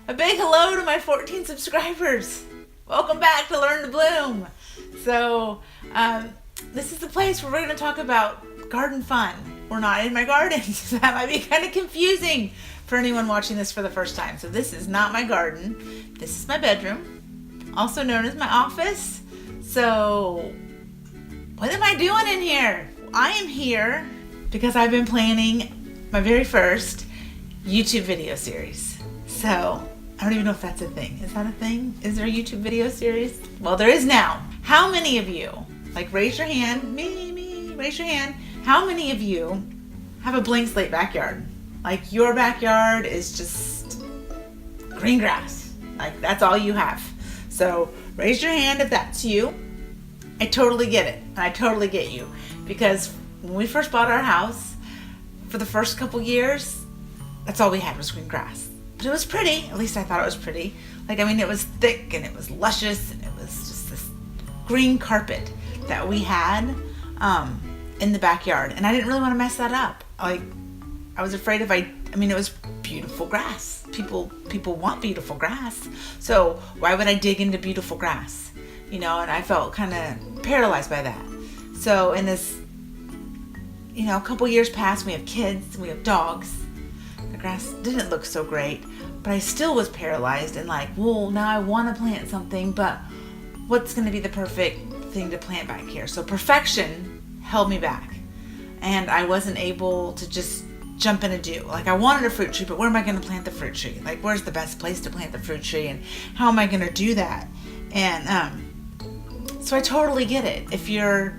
A big hello to my 14 subscribers. Welcome back to Learn to Bloom. So, this is the place where we're going to talk about garden fun. We're not in my garden, so that might be kind of confusing for anyone watching this for the first time. So this is not my garden. This is my bedroom, also known as my office. So, what am I doing in here? I am here because I've been planning my very first YouTube video series. So, I don't even know if that's a thing. Is that a thing? Is there a YouTube video series? Well, there is now. How many of you, raise your hand, raise your hand. How many of you have a blank slate backyard? Like your backyard is just green grass. Like that's all you have. So raise your hand if that's you. I totally get it. And I totally get you. Because when we first bought our house, for the first couple years, that's all we had was green grass. But it was pretty. At least I thought it was pretty. It was thick and it was luscious and it was just this green carpet that we had in the backyard. And I didn't really want to mess that up. I was afraid it was beautiful grass. People want beautiful grass. So why would I dig into beautiful grass? And I felt kind of paralyzed by that. So in this, a couple years passed, we have kids, we have dogs. The grass didn't look so great, but I still was paralyzed and now I want to plant something, but what's going to be the perfect thing to plant back here? So perfection held me back, and I wasn't able to just jump in and do. I wanted a fruit tree, but where am I going to plant the fruit tree? Where's the best place to plant the fruit tree, and how am I going to do that? And so I totally get it. If you're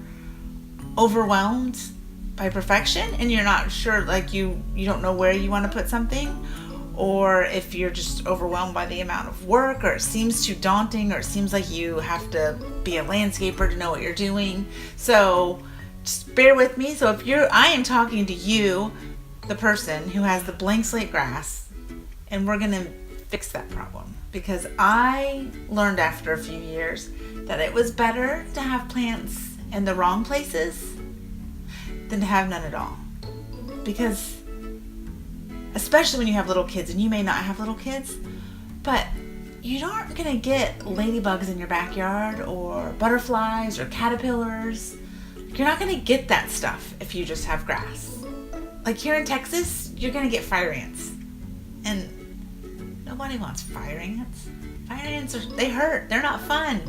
overwhelmed by perfection and you're not sure, you don't know where you want to put something, or if you're just overwhelmed by the amount of work, or it seems too daunting, or it seems like you have to be a landscaper to know what you're doing. So just bear with me. So I am talking to you, the person who has the blank slate grass, and we're going to fix that problem, because I learned after a few years that it was better to have plants in the wrong places than to have none at all. Because especially when you have little kids, and you may not have little kids, but you aren't going to get ladybugs in your backyard, or butterflies, or caterpillars. You're not going to get that stuff if you just have grass. Here in Texas, you're going to get fire ants. And nobody wants fire ants. Fire ants, they hurt. They're not fun.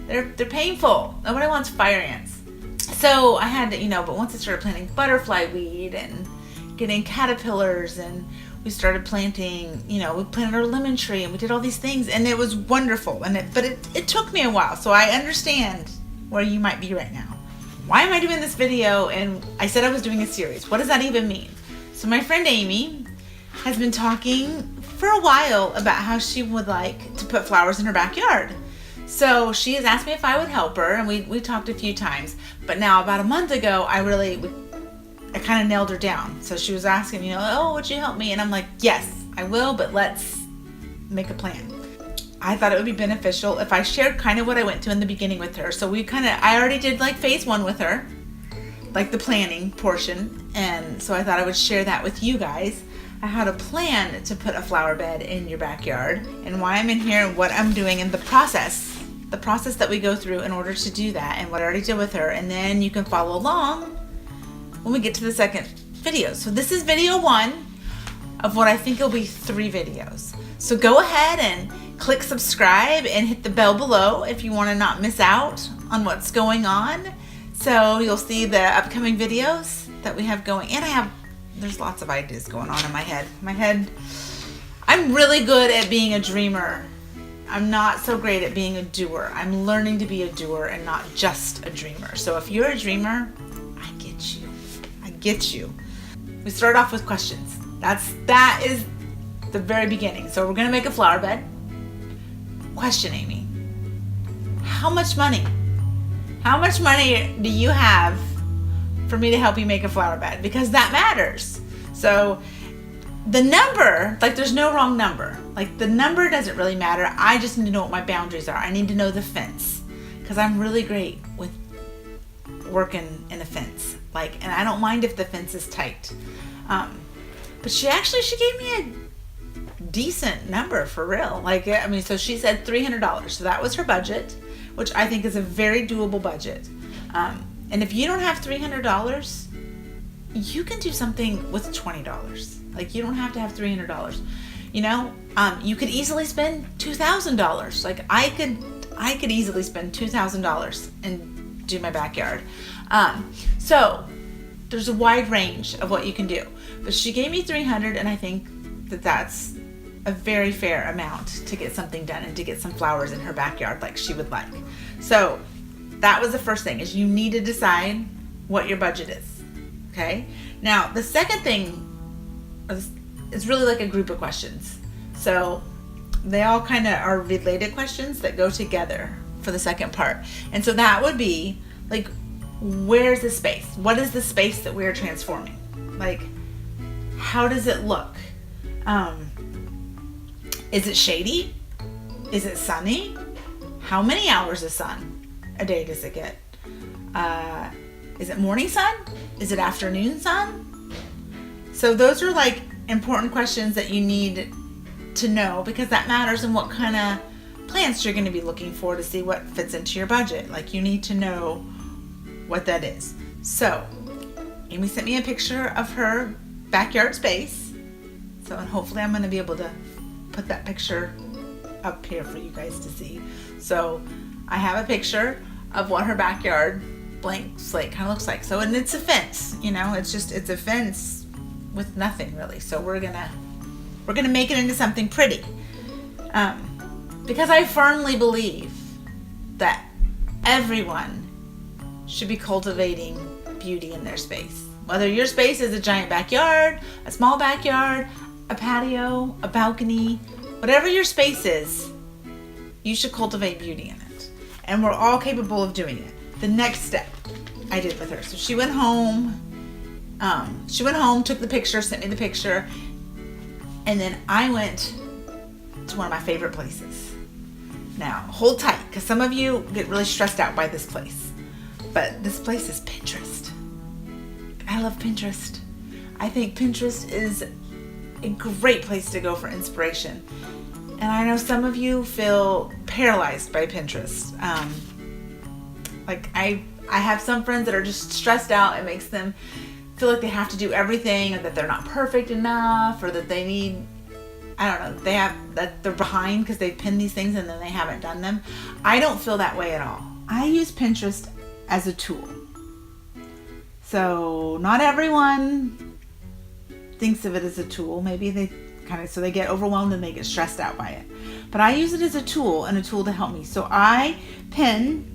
They're painful. Nobody wants fire ants. So I had to, but once I started planting butterfly weed and getting caterpillars, and we started planting, we planted our lemon tree, and we did all these things, and it was wonderful. But it took me a while. So I understand where you might be right now. Why am I doing this video? And I said I was doing a series. What does that even mean? So my friend Amy has been talking for a while about how she would like to put flowers in her backyard. So she has asked me if I would help her, and we talked a few times. But now about a month ago, I kind of nailed her down. So she was asking, would you help me? And I'm like, yes, I will, but let's make a plan. I thought it would be beneficial if I shared kind of what I went through in the beginning with her. So I already did phase 1 with her, the planning portion. And so I thought I would share that with you guys. I had a plan to put a flower bed in your backyard, and why I'm in here, and what I'm doing, and the process that we go through in order to do that, and what I already did with her. And then you can follow along when we get to the second video. So this is video 1 of what I think will be 3 videos. So go ahead and click subscribe and hit the bell below if you want to not miss out on what's going on. So you'll see the upcoming videos that we have going. And there's lots of ideas going on in my head. I'm really good at being a dreamer. I'm not so great at being a doer. I'm learning to be a doer and not just a dreamer. So if you're a dreamer, I get you. We start off with questions. That is the very beginning. So we're going to make a flower bed. Question, Amy. How much money do you have for me to help you make a flower bed? Because that matters. So the number, there's no wrong number. The number doesn't really matter. I just need to know what my boundaries are. I need to know the fence, because I'm really great with working in a fence. And I don't mind if the fence is tight. But she gave me a decent number for real. Like, I mean, so she said $300. So that was her budget, which I think is a very doable budget. And if you don't have $300, you can do something with $20. Like, you don't have to have $300. You know, you could easily spend $2,000. Like, I could easily spend $2,000 and do my backyard. So there's a wide range of what you can do. But she gave me $300, and I think that that's a very fair amount to get something done and to get some flowers in her backyard like she would like. So that was the first thing, is you need to decide what your budget is. Okay? Now, the second thing is really like a group of questions. So they all kind of are related questions that go together for the second part. And so that would be like, where's the space? What is the space that we're transforming? Like, how does it look? Is it shady? Is it sunny? How many hours of sun a day does it get? Is it morning sun? Is it afternoon sun? So those are like important questions that you need to know, because that matters in what kind of plants you're going to be looking for to see what fits into your budget. Like, you need to know what that is. So Amy sent me a picture of her backyard space. So, and hopefully I'm going to be able to put that picture up here for you guys to see. So I have a picture of what her backyard blank slate kind of looks like. So, and it's a fence, you know, it's a fence with nothing really. So we're gonna make it into something pretty, because I firmly believe that everyone should be cultivating beauty in their space. Whether your space is a giant backyard, a small backyard, a patio, a balcony, whatever your space is, you should cultivate beauty in it. And we're all capable of doing it. The next step I did with her. So she went home, took the picture, sent me the picture, and then I went to one of my favorite places. Now, hold tight, because some of you get really stressed out by this place. But this place is Pinterest. I love Pinterest. I think Pinterest is a great place to go for inspiration. And I know some of you feel paralyzed by Pinterest. Like I have some friends that are just stressed out. It makes them feel like they have to do everything, or that they're not perfect enough, or that they need, I don't know, that they're behind because they've pinned these things and then they haven't done them. I don't feel that way at all. I use Pinterest as a tool. So not everyone thinks of it as a tool. Maybe they they get overwhelmed and they get stressed out by it. But I use it as a tool, and a tool to help me. So I pin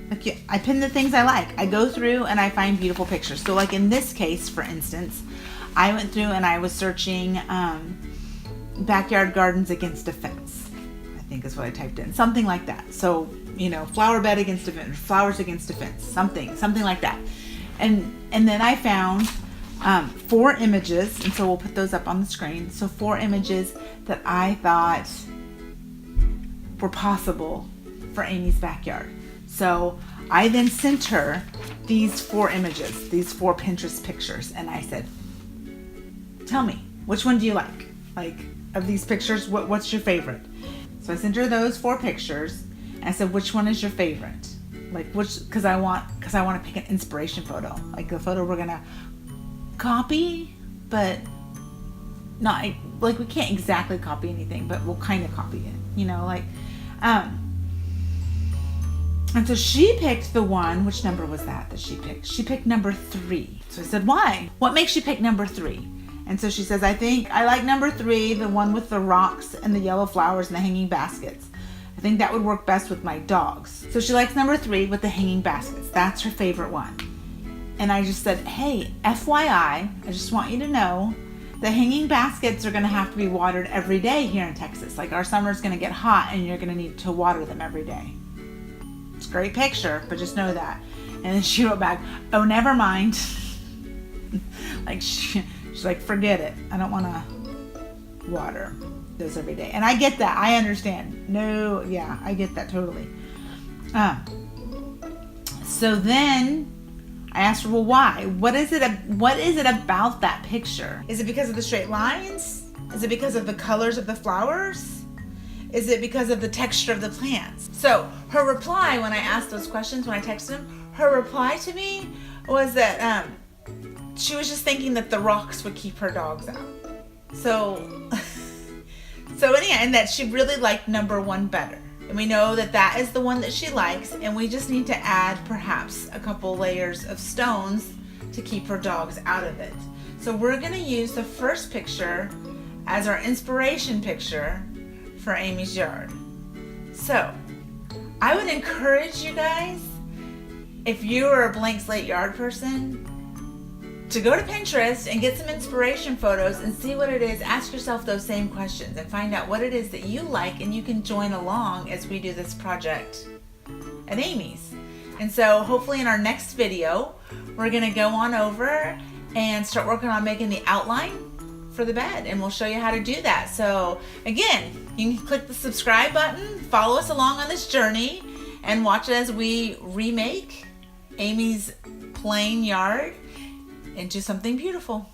the things I like. I go through and I find beautiful pictures. So like in this case, for instance, I went through and I was searching backyard gardens against a fence, I think is what I typed in. Something like that. So, you know, flower bed against a fence, flowers against a fence, something like that. And then I found 4 images, and so we'll put those up on the screen. So 4 images that I thought were possible for Amy's backyard. So I then sent her these 4 images, these 4 Pinterest pictures, and I said, tell me, which one do you like? Like, of these pictures, what's your favorite? So I sent her those 4 pictures, and I said, which one is your favorite? Like, because I want to pick an inspiration photo, like the photo we're gonna copy, but not like, we can't exactly copy anything, but we'll kind of copy it, you know, like, and so she picked the one, which number was that she picked? She picked number 3. So I said, why? What makes you pick number 3? And so she says, I think I like number 3, the one with the rocks and the yellow flowers and the hanging baskets. I think that would work best with my dogs. So she likes number 3 with the hanging baskets. That's her favorite one. And I just said, hey, FYI, I just want you to know the hanging baskets are going to have to be watered every day here in Texas. Like, our summer's going to get hot and you're going to need to water them every day. It's a great picture, but just know that. And then she wrote back, oh, never mind. Like, she's like, forget it. I don't want to water those every day. And I get that. I understand. No, yeah, I get that totally. So then I asked her, well, why? What is it about that picture? Is it because of the straight lines? Is it because of the colors of the flowers? Is it because of the texture of the plants? So her reply when I asked those questions, when I texted him, her reply to me was that she was just thinking that the rocks would keep her dogs out. So anyhow, and that she really liked number 1 better. And we know that that is the one that she likes, and we just need to add perhaps a couple layers of stones to keep her dogs out of it. So we're gonna use the first picture as our inspiration picture for Amy's yard. So I would encourage you guys, if you are a blank slate yard person, to go to Pinterest and get some inspiration photos and see what it is. Ask yourself those same questions and find out what it is that you like, and you can join along as we do this project at Amy's. And so hopefully in our next video, we're gonna go on over and start working on making the outline for the bed, and we'll show you how to do that. So again, you can click the subscribe button, follow us along on this journey, and watch as we remake Amy's plain yard into something beautiful.